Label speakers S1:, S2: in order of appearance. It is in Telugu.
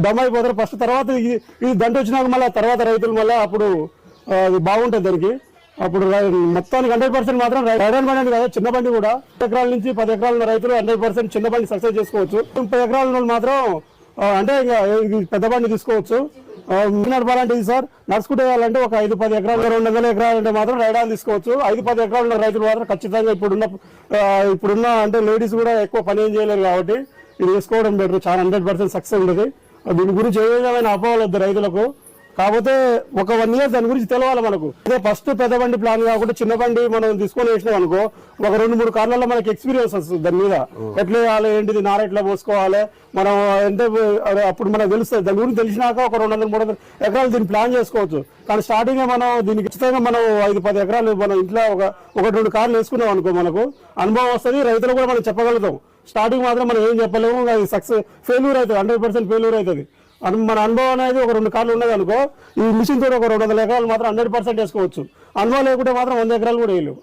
S1: డమ్ అయిపోతారు ఫస్ట్. తర్వాత ఇది దంట వచ్చినాక మళ్ళీ తర్వాత రైతులు మళ్ళీ అప్పుడు అది బాగుంటుంది దానికి. అప్పుడు మొత్తానికి 100% మాత్రం రైడర్ బండి అంటే కదా, చిన్న బండి కూడా 10 ఎకరాల నుంచి 10 ఎకరాల ఉన్న రైతులు 100% చిన్న బండి సక్సెస్ చేసుకోవచ్చు. 30 ఎకరాల వాళ్ళు మాత్రం అంటే ఇంకా పెద్ద బండి తీసుకోవచ్చు. నడపాలంటే ఇది సార్ నడుచుకుంటే వెళ్ళాలంటే ఒక 5-10 ఎకరాలు 200 ఎకరాలు అంటే మాత్రం రైడాలు తీసుకోవచ్చు. 5-10 ఎకరాలు ఉన్న రైతులు మాత్రం ఖచ్చితంగా ఇప్పుడున్న అంటే లేడీస్ కూడా ఎక్కువ పని ఏం చేయలేరు కాబట్టి ఇది వేసుకోవడం బెటర్. చాలా 100% సక్సెస్ ఉంటుంది. దీని గురించి ఏ విధమైన అపోహలు రైతులకు. కాకపోతే ఒక 1 ఇయర్ దాని గురించి తెలవాలి మనకు. అదే ఫస్ట్ పెద్ద బండి ప్లాన్ కాకుండా చిన్న బండి మనం తీసుకొని వేసినాం అనుకో, ఒక 2-3 కార్లలో మనకి ఎక్స్పీరియన్స్ వస్తుంది దాని మీద. ఎట్లా వేయాలి, ఏంటిది, నార ఎట్లా పోసుకోవాలి, మనం అంటే అప్పుడు మనకు తెలుస్తుంది. దాని గురించి తెలిసినాక ఒక 200-300 ఎకరాలు దీన్ని ప్లాన్ చేసుకోవచ్చు. కానీ స్టార్టింగ్ మనం దీనికి ఖచ్చితంగా మనం 5-10 ఎకరాలు మనం ఇంట్లో ఒక 2 కార్లు వేసుకున్నాం అనుకో, మనకు అనుభవం వస్తుంది. రైతులు కూడా మనం చెప్పగలుగుతాం. స్టార్టింగ్ మాత్రం మనం ఏం చెప్పలేము, అది సక్సెస్ ఫెయిల్యూర్ అవుతుంది, 100% ఫెయిల్యూర్ అవుతుంది. మన అనుభవం అనేది ఒక 2 కార్లు ఉన్నది అనుకో, ఈ మిషన్ తోటి ఒక 200 ఎకరాలు మాత్రం 100% వేసుకోవచ్చు. అనుభవం లేకుంటే మాత్రం 100 ఎకరాలు కూడా వేయలేవు.